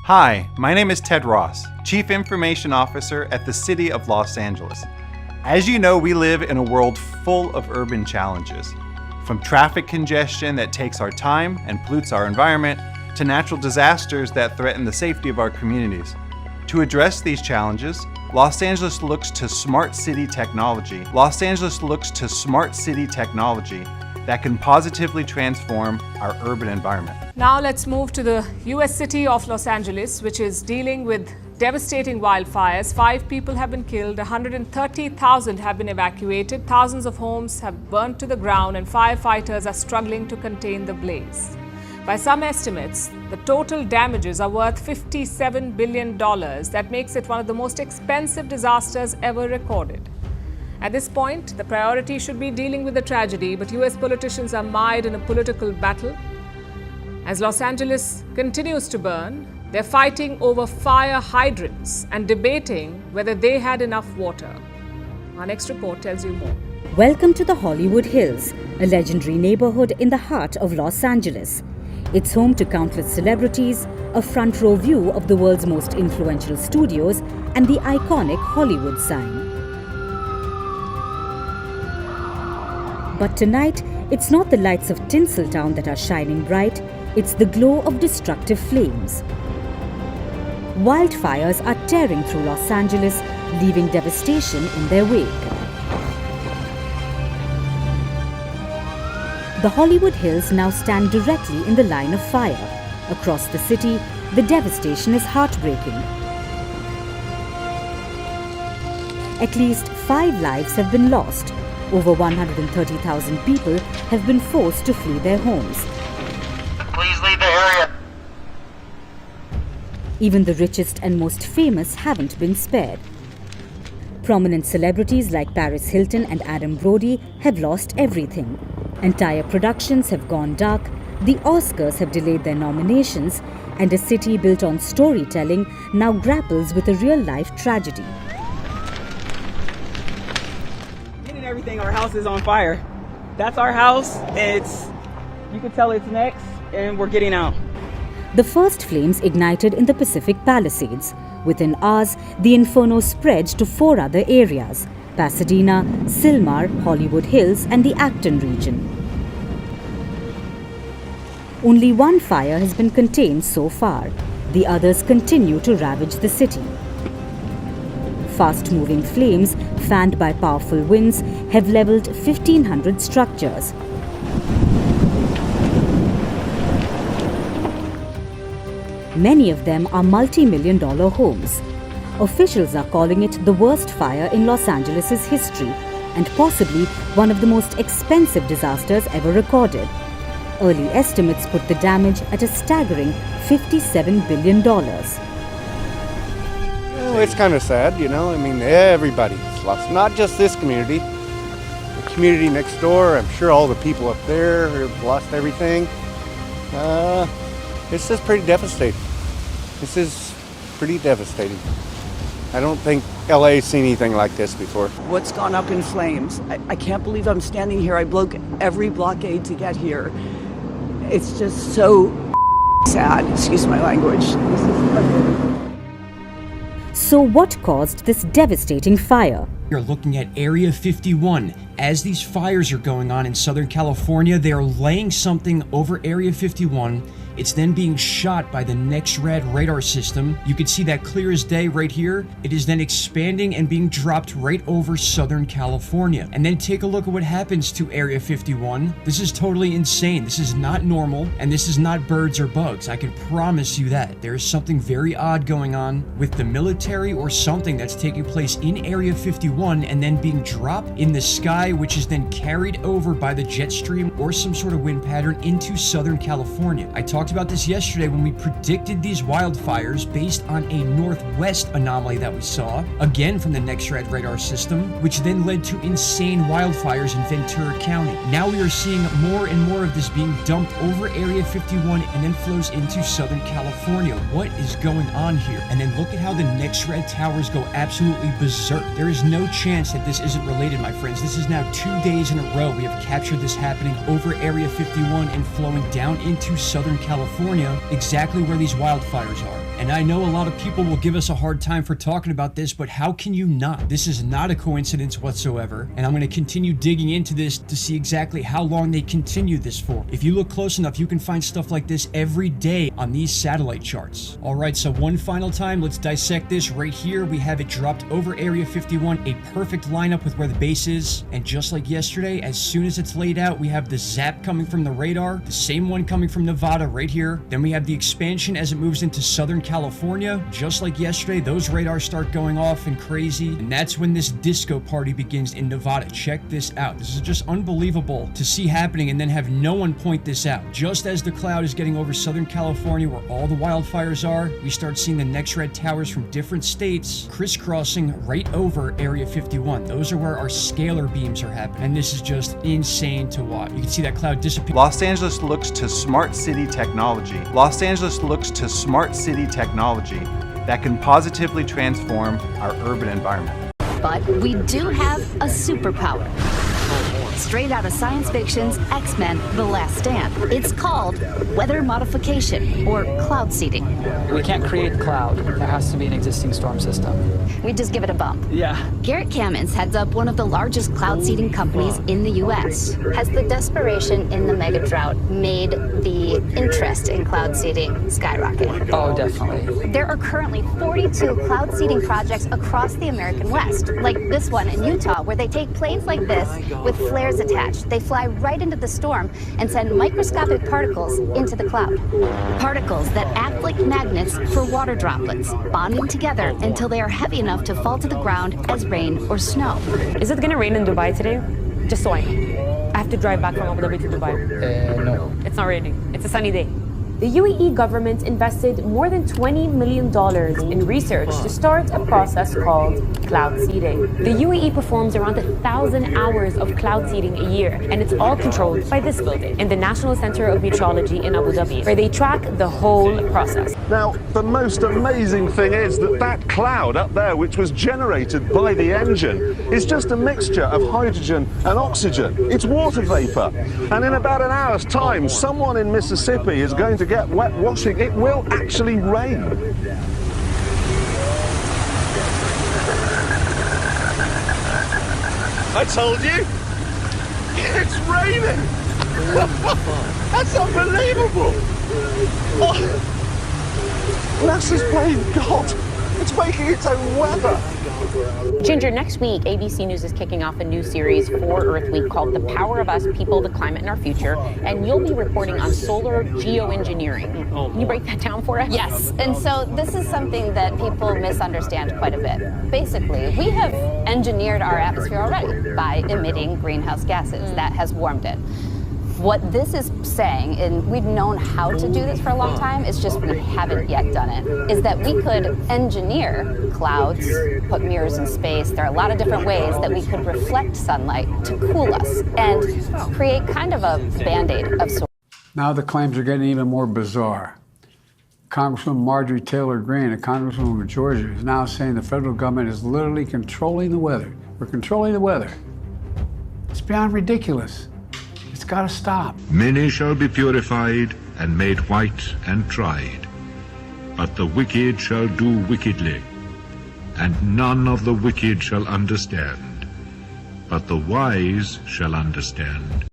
Hi, my name is Ted Ross, Chief Information Officer at the City of Los Angeles. As you know, we live in a world full of urban challenges. From traffic congestion that takes our time and pollutes our environment, to natural disasters that threaten the safety of our communities. To address these challenges, Los Angeles looks to smart city technology. Los Angeles looks to smart city technology that can positively transform our urban environment. Now let's move to the US city of Los Angeles, which is dealing with devastating wildfires. 5 people have been killed, 130,000 have been evacuated, thousands of homes have burnt to the ground, and firefighters are struggling to contain the blaze. By some estimates, the total damages are worth $57 billion. That makes it one of the most expensive disasters ever recorded. At this point, the priority should be dealing with the tragedy, but US politicians are mired in a political battle. As Los Angeles continues to burn, they're fighting over fire hydrants and debating whether they had enough water. Our next report tells you more. Welcome to the Hollywood Hills, a legendary neighborhood in the heart of Los Angeles. It's home to countless celebrities, a front row view of the world's most influential studios, and the iconic Hollywood sign. But tonight, it's not the lights of Tinseltown that are shining bright, it's the glow of destructive flames. Wildfires are tearing through Los Angeles, leaving devastation in their wake. The Hollywood Hills now stand directly in the line of fire. Across the city, the devastation is heartbreaking. At least 5 lives have been lost. Over 130,000 people have been forced to flee their homes. Please leave the area. Even the richest and most famous haven't been spared. Prominent celebrities like Paris Hilton and Adam Brody have lost everything. Entire productions have gone dark, the Oscars have delayed their nominations, and a city built on storytelling now grapples with a real-life tragedy. Getting everything, our house is on fire. That's our house. You can tell it's next, and we're getting out. The first flames ignited in the Pacific Palisades. Within hours, the inferno spread to 4 other areas: Pasadena, Sylmar, Hollywood Hills, and the Acton region. Only one fire has been contained so far. The others continue to ravage the city. Fast-moving flames, fanned by powerful winds, have leveled 1,500 structures. Many of them are multi-million-dollar homes. Officials are calling it the worst fire in Los Angeles' history and possibly one of the most expensive disasters ever recorded. Early estimates put the damage at a staggering $57 billion. Well, it's kind of sad, I mean, everybody's lost, not just this community. The community next door, I'm sure all the people up there have lost everything. It's just pretty devastating. This is pretty devastating. I don't think LA's seen anything like this before. What's gone up in flames? I can't believe I'm standing here. I broke every blockade to get here. It's just so sad. Excuse my language. So what caused this devastating fire? You're looking at Area 51. As these fires are going on in Southern California, they are laying something over Area 51. It's then being shot by the next-rad radar system. You can see that clear as day right here. It is then expanding and being dropped right over Southern California. And then take a look at what happens to Area 51. This is totally insane. This is not normal, and this is not birds or bugs. I can promise you that. There is something very odd going on with the military or something that's taking place in Area 51 and then being dropped in the sky, which is then carried over by the jet stream or some sort of wind pattern into Southern California. I talked about this yesterday when we predicted these wildfires based on a northwest anomaly that we saw, again from the next-rad radar system, which then led to insane wildfires in Ventura County. Now we are seeing more and more of this being dumped over Area 51 and then flows into Southern California. What is going on here? And then look at how the next-rad towers go absolutely berserk. There is no chance that this isn't related, my friends. This is now 2 days in a row we have captured this happening over Area 51 and flowing down into Southern California, exactly where these wildfires are. And I know a lot of people will give us a hard time for talking about this, but how can you not? This is not a coincidence whatsoever, and I'm going to continue digging into this to see exactly how long they continue this for. If you look close enough, you can find stuff like this every day on these satellite charts. Alright, so one final time, let's dissect this. Right here, we have it dropped over Area 51, a perfect lineup with where the base is, and just like yesterday, as soon as it's laid out, we have the zap coming from the radar, the same one coming from Nevada right here. Then we have the expansion as it moves into Southern California. Just like yesterday, those radars start going off and crazy, and that's when this disco party begins in Nevada. Check this out. This is just unbelievable to see happening and then have no one point this out. Just as the cloud is getting over Southern California where all the wildfires are, we start seeing the next red towers from different states crisscrossing right over Area 51. Those are where our scalar beams are happening, and this is just insane to watch. You can see that cloud disappear. Los Angeles looks to smart city technology. Los Angeles looks to smart city technology that can positively transform our urban environment. But we do have a superpower. Straight out of science fiction's X-Men: The Last Stand. It's called weather modification, or cloud seeding. We can't create the cloud. There has to be an existing storm system. We just give it a bump. Yeah. Garrett Kamens heads up one of the largest cloud seeding companies in the U.S. Has the desperation in the mega drought made the interest in cloud seeding skyrocket? Oh, definitely. There are currently 42 cloud seeding projects across the American West, like this one in Utah, where they take planes like this with flares attached. They fly right into the storm and send microscopic particles into the cloud. Particles that act like magnets for water droplets, bonding together until they are heavy enough to fall to the ground as rain or snow. Is it gonna rain in Dubai today? Just so I know. I have to drive back from Abu Dhabi to Dubai. No. It's not raining. It's a sunny day. The UAE government invested more than $20 million in research to start a process called cloud seeding. The UAE performs around 1,000 hours of cloud seeding a year, and it's all controlled by this building in the National Center of Meteorology in Abu Dhabi, where they track the whole process. Now, the most amazing thing is that that cloud up there, which was generated by the engine, is just a mixture of hydrogen and oxygen. It's water vapor. And in about an hour's time, someone in Mississippi is going to get wet washing. It will actually rain. I told you, it's raining. That's unbelievable. Oh, NASA's playing God. It's making its own weather. Ginger, next week, ABC News is kicking off a new series for Earth Week called The Power of Us, People, the Climate, and Our Future, and you'll be reporting on solar geoengineering. Can you break that down for us? Yes, and so this is something that people misunderstand quite a bit. Basically, we have engineered our atmosphere already by emitting greenhouse gases. That has warmed it. What this is saying, and we've known how to do this for a long time, it's just we haven't yet done it, is that we could engineer clouds, put mirrors in space. There are a lot of different ways that we could reflect sunlight to cool us and create kind of a Band-Aid of sorts. Now the claims are getting even more bizarre. Congresswoman Marjorie Taylor Greene, a congresswoman of Georgia, is now saying the federal government is literally controlling the weather. We're controlling the weather. It's beyond ridiculous. It's got to stop. Many shall be purified and made white and tried, but the wicked shall do wickedly, and none of the wicked shall understand, but the wise shall understand.